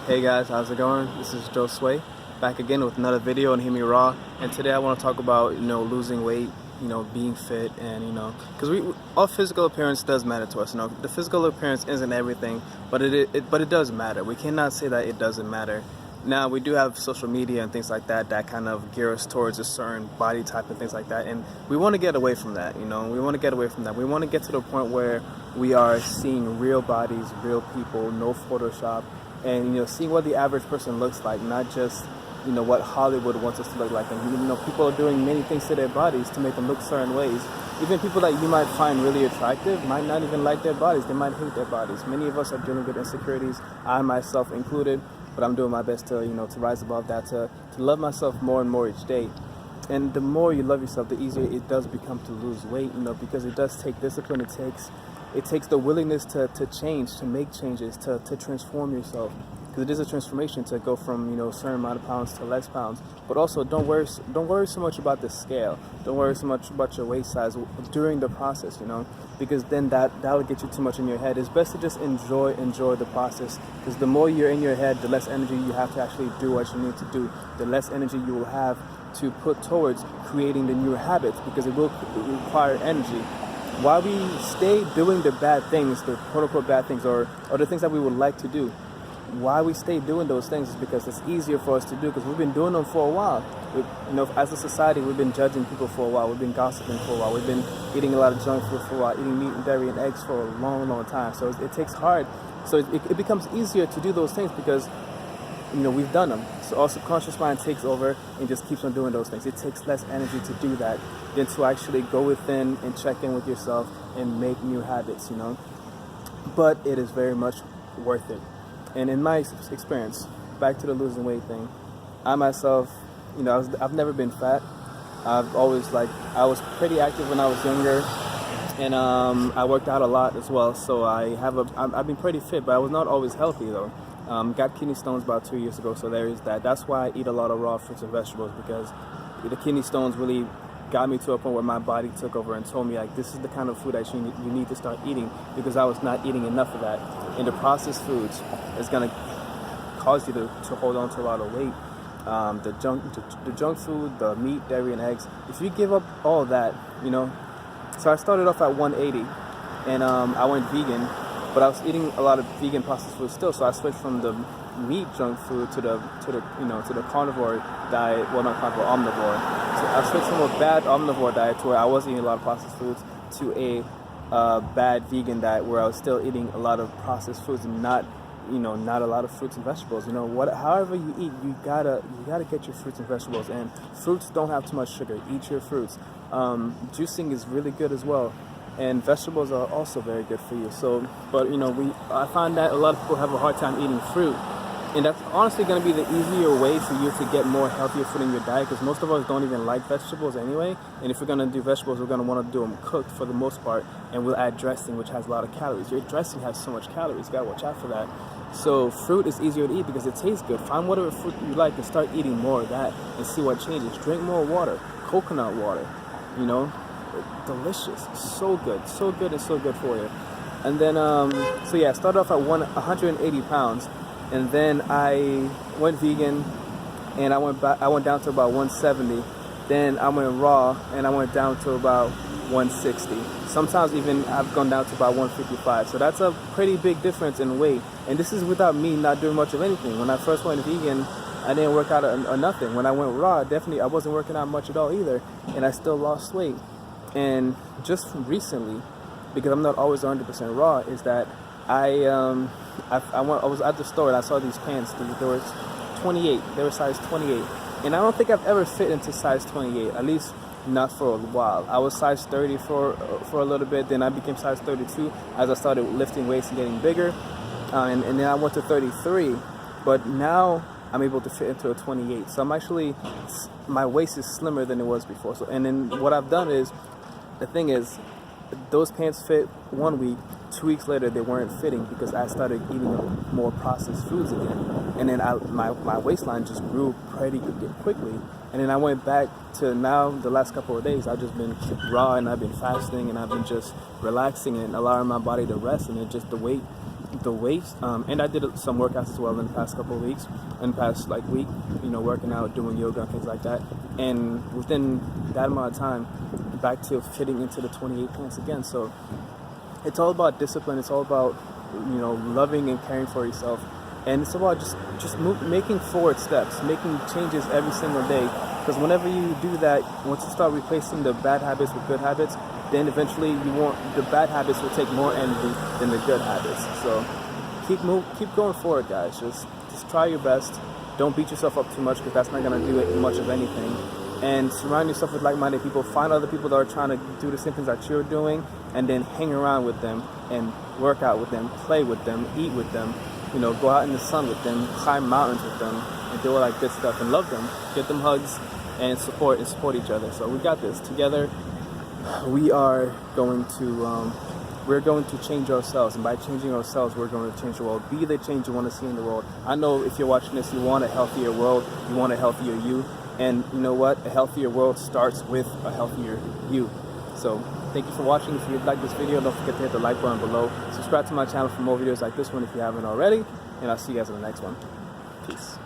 Hey guys, how's it going? This is Joe Sway, back again with another video on HearmeRaw. And today I want to talk about, losing weight, being fit, and, because our physical appearance does matter to us. The physical appearance isn't everything, but it does matter. We cannot say that it doesn't matter. Now, we do have social media and things like that kind of gear us towards a certain body type and things like that. And we want to get away from that, We want to get away from that. We want to get to the point where we are seeing real bodies, real people, no Photoshop, and, seeing what the average person looks like, not just, what Hollywood wants us to look like. And, people are doing many things to their bodies to make them look certain ways. Even people that you might find really attractive might not even like their bodies. They might hate their bodies. Many of us are dealing with insecurities, I myself included. But I'm doing my best to, to rise above that, to love myself more and more each day. And the more you love yourself, the easier it does become to lose weight, because it does take discipline. It takes the willingness to change, to make changes, to transform yourself. Because it is a transformation to go from, a certain amount of pounds to less pounds. But also, don't worry so much about the scale. Don't worry so much about your waist size during the process, because then that'll get you too much in your head. It's best to just enjoy the process, because the more you're in your head, the less energy you have to actually do what you need to do. The less energy you will have to put towards creating the new habits, because it will require energy. While we stay doing the bad things, the quote-unquote bad things, or the things that we would like to do, why we stay doing those things is because it's easier for us to do, because we've been doing them for a while. As a society, we've been judging people for a while. We've been gossiping for a while. We've been eating a lot of junk food for a while, eating meat and dairy and eggs for a long, long time. So it takes hard. So it becomes easier to do those things because, we've done them. So our subconscious mind takes over and just keeps on doing those things. It takes less energy to do that than to actually go within and check in with yourself and make new habits, But it is very much worth it. And in my experience, back to the losing weight thing, I myself, I've never been fat. I've always I was pretty active when I was younger, and I worked out a lot as well. So I've been pretty fit, but I was not always healthy though. Got kidney stones about 2 years ago, so there is that. That's why I eat a lot of raw fruits and vegetables, because the kidney stones really got me to a point where my body took over and told me this is the kind of food that you need to start eating, because I was not eating enough of that. And the processed foods is going to cause you to hold on to a lot of weight. The junk food, the meat, dairy, and eggs. If you give up all that, So I started off at 180, and I went vegan, but I was eating a lot of vegan processed food still. So I switched from the meat junk food to the carnivore diet. Well, not carnivore, omnivore. So I switched from a bad omnivore diet to where I was eating a lot of processed foods to a bad vegan diet where I was still eating a lot of processed foods and not a lot of fruits and vegetables. However you eat, you gotta get your fruits and vegetables. And fruits don't have too much sugar. Eat your fruits. Juicing is really good as well. And vegetables are also very good for you. So, but I find that a lot of people have a hard time eating fruit, and that's honestly going to be the easier way for you to get more healthier food in your diet, because most of us don't even like vegetables anyway. And if we're going to do vegetables, we're going to want to do them cooked for the most part, and we'll add dressing, which has a lot of calories. Your dressing has so much calories. You got to watch out for that. So fruit is easier to eat because it tastes good. Find whatever fruit you like and start eating more of that and see what changes. Drink more water, coconut water, delicious, so good and so good for you. And then I started off at 180 pounds, and then I went vegan, and I went down to about 170. Then I went raw, and I went down to about 160. Sometimes even I've gone down to about 155. So that's a pretty big difference in weight, and this is without me not doing much of anything. When I first went vegan, I didn't work out or nothing. When I went raw, definitely I wasn't working out much at all either, and I still lost weight. And just recently, because I'm not always 100% raw, is that I was at the store and I saw these pants. They were 28. They were size 28, and I don't think I've ever fit into size 28. At least not for a while. I was size 30 for a little bit. Then I became size 32 as I started lifting weights and getting bigger, and then I went to 33. But now I'm able to fit into a 28. So my waist is slimmer than it was before. So, and then what I've done is, the thing is, those pants fit 1 week. 2 weeks later, they weren't fitting because I started eating more processed foods again. And then my waistline just grew pretty quickly. And then I went back to now, the last couple of days, I've just been raw, and I've been fasting, and I've been just relaxing and allowing my body to rest. And it just, the weight the weight, and I did some workouts as well in the past couple of weeks, in the past like week, working out, doing yoga and things like that. And within that amount of time, back to fitting into the 28 pants again. So it's all about discipline. It's all about loving and caring for yourself, and it's about just making forward steps, making changes every single day. Because whenever you do that, once you start replacing the bad habits with good habits, then eventually the bad habits will take more energy than the good habits. So keep going forward, guys. Just try your best. Don't beat yourself up too much, because that's not gonna do it much of anything. And surround yourself with like-minded people. Find other people that are trying to do the same things that you're doing, and then hang around with them and work out with them, play with them, eat with them. Go out in the sun with them, climb mountains with them, and do all that good stuff, and love them. Get them hugs and support each other. So we got this together. We are going to change ourselves, and by changing ourselves, we're going to change the world. Be the change you want to see in the world. I know if you're watching this, you want a healthier world, you want a healthier you, and you know what? A healthier world starts with a healthier you. So thank you for watching. If you like this video, don't forget to hit the like button below. Subscribe to my channel for more videos like this one if you haven't already, and I'll see you guys in the next one. Peace.